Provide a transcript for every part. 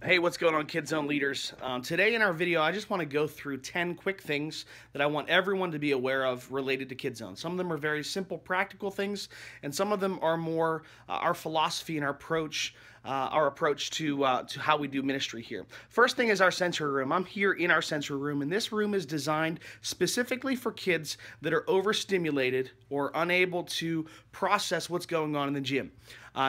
Hey, what's going on, Kid Zone leaders? Today in our video, I just want to go through 10 quick things that I want everyone to be aware of related to Kid Zone. Some of them are very simple, practical things, and some of them are more our philosophy and our approach to how we do ministry here. First thing is our sensory room. I'm here in our sensory room, and this room is designed specifically for kids that are overstimulated or unable to process what's going on in the gym.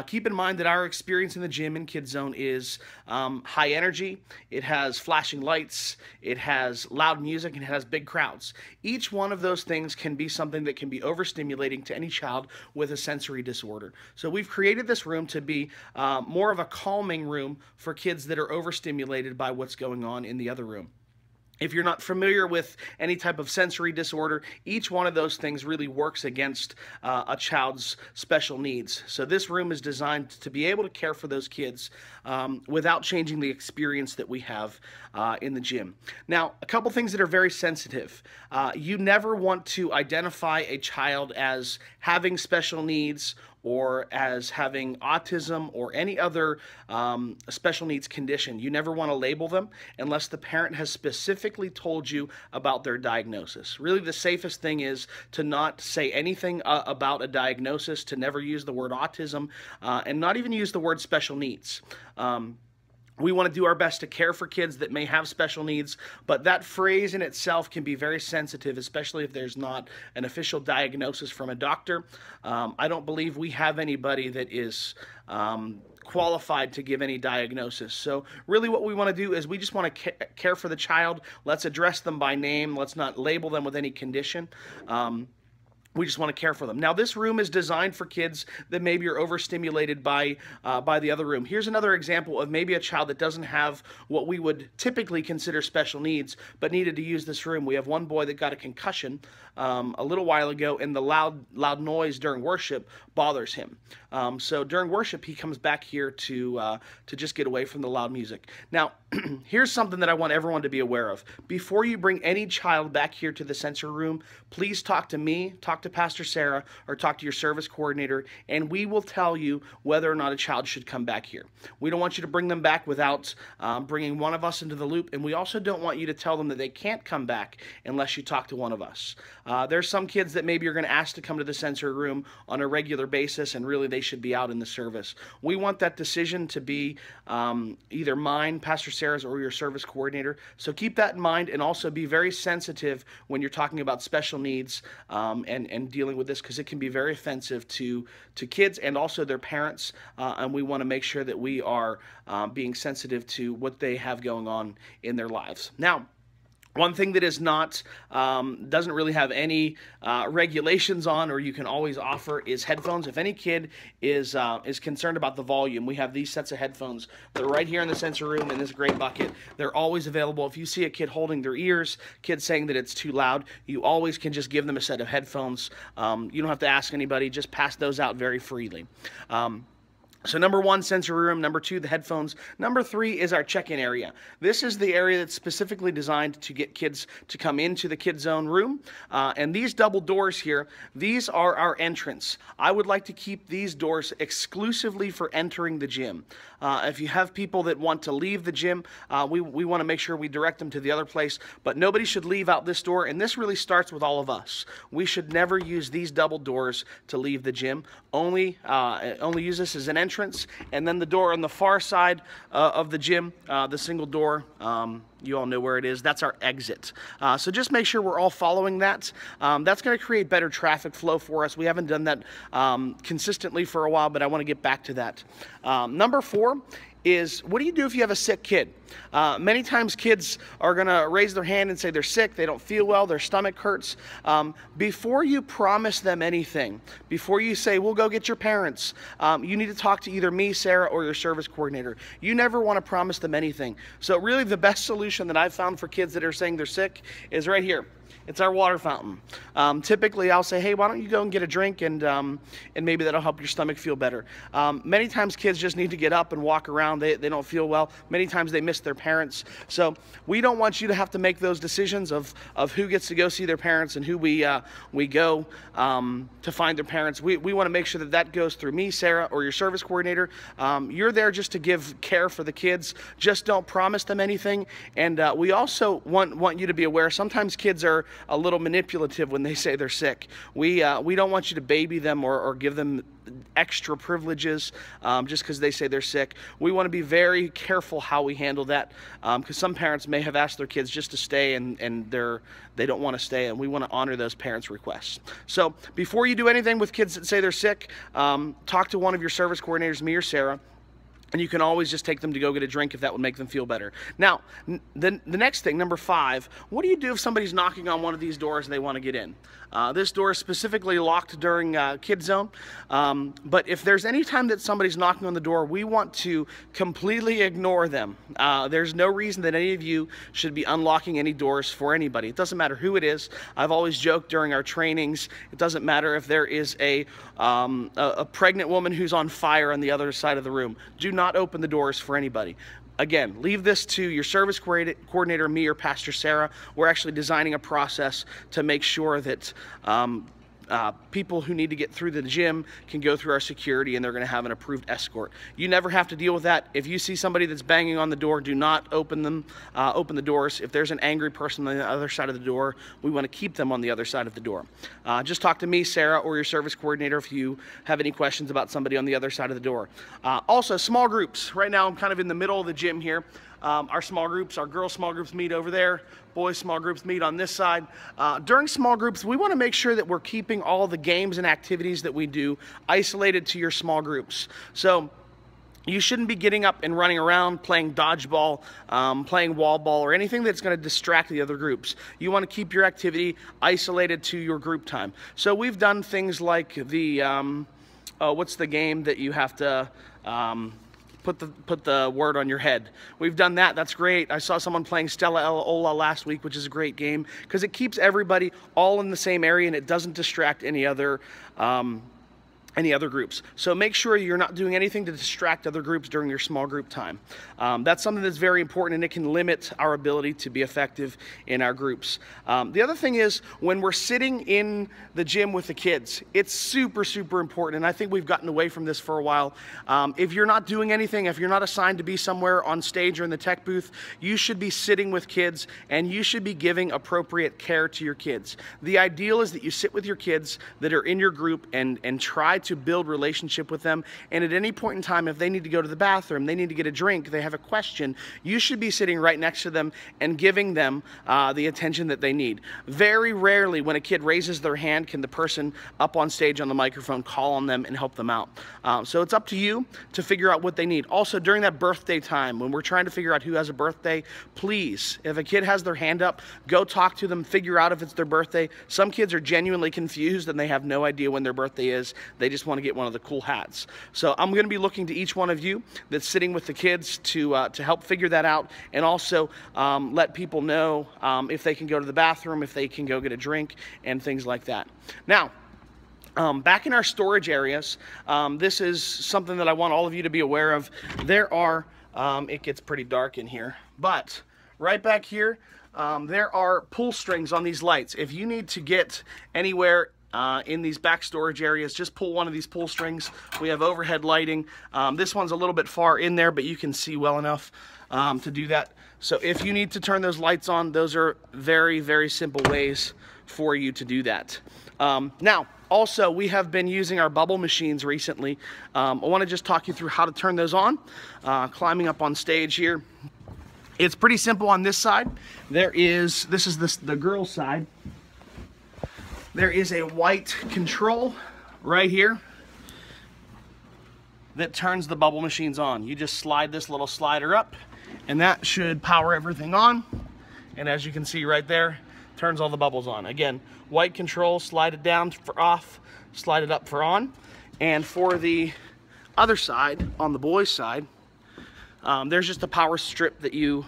Keep in mind that our experience in the gym in Kid Zone is high energy, it has flashing lights, it has loud music, and it has big crowds. Each one of those things can be something that can be overstimulating to any child with a sensory disorder. So we've created this room to be more of a calming room for kids that are overstimulated by what's going on in the other room. If you're not familiar with any type of sensory disorder, each one of those things really works against a child's special needs. So this room is designed to be able to care for those kids without changing the experience that we have in the gym. Now, a couple things that are very sensitive. You never want to identify a child as having special needs or as having autism or any other special needs condition. You never want to label them unless the parent has specifically told you about their diagnosis. Really, the safest thing is to not say anything about a diagnosis, to never use the word autism, and not even use the word special needs. We want to do our best to care for kids that may have special needs, but that phrase in itself can be very sensitive, especially if there's not an official diagnosis from a doctor. I don't believe we have anybody that is qualified to give any diagnosis. So really what we want to do is we just want to care for the child. Let's address them by name. Let's not label them with any condition. We just want to care for them. Now, this room is designed for kids that maybe are overstimulated by the other room. Here's another example of maybe a child that doesn't have what we would typically consider special needs, but needed to use this room. We have one boy that got a concussion a little while ago, and the loud noise during worship bothers him. So during worship, he comes back here to just get away from the loud music. Now, here's something that I want everyone to be aware of. Before you bring any child back here to the sensory room, please talk to me, talk to Pastor Sarah, or talk to your service coordinator, and we will tell you whether or not a child should come back here. We don't want you to bring them back without bringing one of us into the loop, and we also don't want you to tell them that they can't come back unless you talk to one of us. There's some kids that maybe you're going to ask to come to the sensory room on a regular basis, and really they should be out in the service. We want that decision to be either mine, Pastor Sarah's, or your service coordinator. So keep that in mind, and also be very sensitive when you're talking about special needs and dealing with this, because it can be very offensive to kids and also their parents, and we want to make sure that we are being sensitive to what they have going on in their lives. Now, one thing that is not, doesn't really have any regulations on, or you can always offer, is headphones. If any kid is concerned about the volume, we have these sets of headphones. They're right here in the sensory room in this gray bucket. They're always available. If you see a kid holding their ears, kids saying that it's too loud, you always can just give them a set of headphones. You don't have to ask anybody. Just pass those out very freely. So number one, sensory room. Number two, the headphones. Number three is our check-in area. This is the area that's specifically designed to get kids to come into the Kid Zone room. And these double doors here, these are our entrance. I would like to keep these doors exclusively for entering the gym. If you have people that want to leave the gym, we want to make sure we direct them to the other place. But nobody should leave out this door, and this really starts with all of us. We should never use these double doors to leave the gym. Only use this as an entrance, and then the door on the far side of the gym, the single door, you all know where it is. That's our exit. So just make sure we're all following that. That's going to create better traffic flow for us. We haven't done that consistently for a while, but I want to get back to that. Number four is, what do you do if you have a sick kid? Many times kids are going to raise their hand and say they're sick, they don't feel well, their stomach hurts. Before you promise them anything, before you say, we'll go get your parents, you need to talk to either me, Sarah, or your service coordinator. You never want to promise them anything. So really the best solution that I've found for kids that are saying they're sick is right here. It's our water fountain. Typically, I'll say, hey, why don't you go and get a drink, and maybe that'll help your stomach feel better. Many times kids just need to get up and walk around. They don't feel well. Many times they miss their parents. So we don't want you to have to make those decisions of who gets to go see their parents and who we go to find their parents. We want to make sure that goes through me, Sarah, or your service coordinator. You're there just to give care for the kids. Just don't promise them anything. And we also want you to be aware, sometimes kids are a little manipulative when they say they're sick. We don't want you to baby them or give them extra privileges just because they say they're sick. We want to be very careful how we handle that, because some parents may have asked their kids just to stay and they don't want to stay, and we want to honor those parents' requests. So before you do anything with kids that say they're sick, talk to one of your service coordinators, me or Sarah. And you can always just take them to go get a drink if that would make them feel better. Now, the next thing, number 5, what do you do if somebody's knocking on one of these doors and they want to get in? This door is specifically locked during Kid Zone, but if there's any time that somebody's knocking on the door, we want to completely ignore them. There's no reason that any of you should be unlocking any doors for anybody. It doesn't matter who it is. I've always joked during our trainings, it doesn't matter if there is a pregnant woman who's on fire on the other side of the room. Do not open the doors for anybody. Again, leave this to your service coordinator, me, or Pastor Sarah. We're actually designing a process to make sure that people who need to get through the gym can go through our security, and they're going to have an approved escort. You never have to deal with that. If you see somebody that's banging on the door, do not open the doors. If there's an angry person on the other side of the door, we want to keep them on the other side of the door. Just talk to me, Sarah, or your service coordinator if you have any questions about somebody on the other side of the door. Also, small groups. Right now, I'm kind of in the middle of the gym here. Our small groups, our girls' small groups meet over there. Boys' small groups meet on this side. During small groups, we want to make sure that we're keeping all the games and activities that we do isolated to your small groups. So you shouldn't be getting up and running around playing dodgeball, playing wall ball, or anything that's going to distract the other groups. You want to keep your activity isolated to your group time. So we've done things like the, what's the game that you have to put the word on your head? We've done that. That's great. I saw someone playing Stella Ola last week, which is a great game because it keeps everybody all in the same area and it doesn't distract any other groups. So make sure you're not doing anything to distract other groups during your small group time. That's something that's very important, and it can limit our ability to be effective in our groups. The other thing is, when we're sitting in the gym with the kids, it's super, super important, and I think we've gotten away from this for a while. If you're not doing anything, if you're not assigned to be somewhere on stage or in the tech booth, you should be sitting with kids, and you should be giving appropriate care to your kids. The ideal is that you sit with your kids that are in your group and try to build relationship with them, and at any point in time, if they need to go to the bathroom, they need to get a drink, they have a question, you should be sitting right next to them and giving them the attention that they need. Very rarely when a kid raises their hand can the person up on stage on the microphone call on them and help them out. So it's up to you to figure out what they need. Also, during that birthday time, when we're trying to figure out who has a birthday, please, if a kid has their hand up, go talk to them, figure out if it's their birthday. Some kids are genuinely confused and they have no idea when their birthday is. They just want to get one of the cool hats. So I'm going to be looking to each one of you that's sitting with the kids to help figure that out, and also let people know if they can go to the bathroom, if they can go get a drink, and things like that. Now, back in our storage areas, this is something that I want all of you to be aware of. There are, it gets pretty dark in here, but right back here, there are pull strings on these lights. If you need to get anywhere in these back storage areas, just pull one of these pull strings. We have overhead lighting. This one's a little bit far in there, but you can see well enough to do that. So if you need to turn those lights on, those are very, very simple ways for you to do that. Now, also, we have been using our bubble machines recently. I want to just talk you through how to turn those on. Climbing up on stage here. It's pretty simple on this side. This is the girls' side. There is a white control right here that turns the bubble machines on. You just slide this little slider up, and that should power everything on. And as you can see right there, turns all the bubbles on. Again, white control, slide it down for off, slide it up for on. And for the other side, on the boys' side, there's just a power strip that you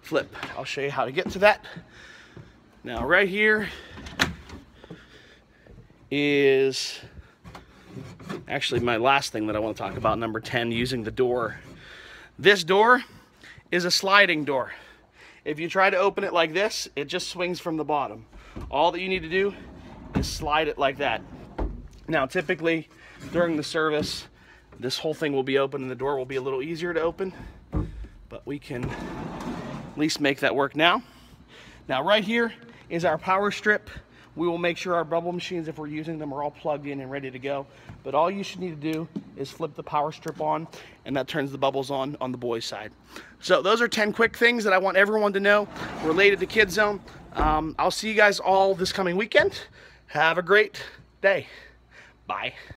flip. I'll show you how to get to that. Now right here is actually my last thing that I want to talk about, number 10, using the door. This door is a sliding door. If you try to open it like this, it just swings from the bottom. All that you need to do is slide it like that. Now typically during the service, this whole thing will be open and the door will be a little easier to open, but we can at least make that work now. Now right here is our power strip. We will make sure our bubble machines, if we're using them, are all plugged in and ready to go. But all you should need to do is flip the power strip on, and that turns the bubbles on the boys' side. So those are 10 quick things that I want everyone to know related to Kid Zone. I'll see you guys all this coming weekend. Have a great day. Bye.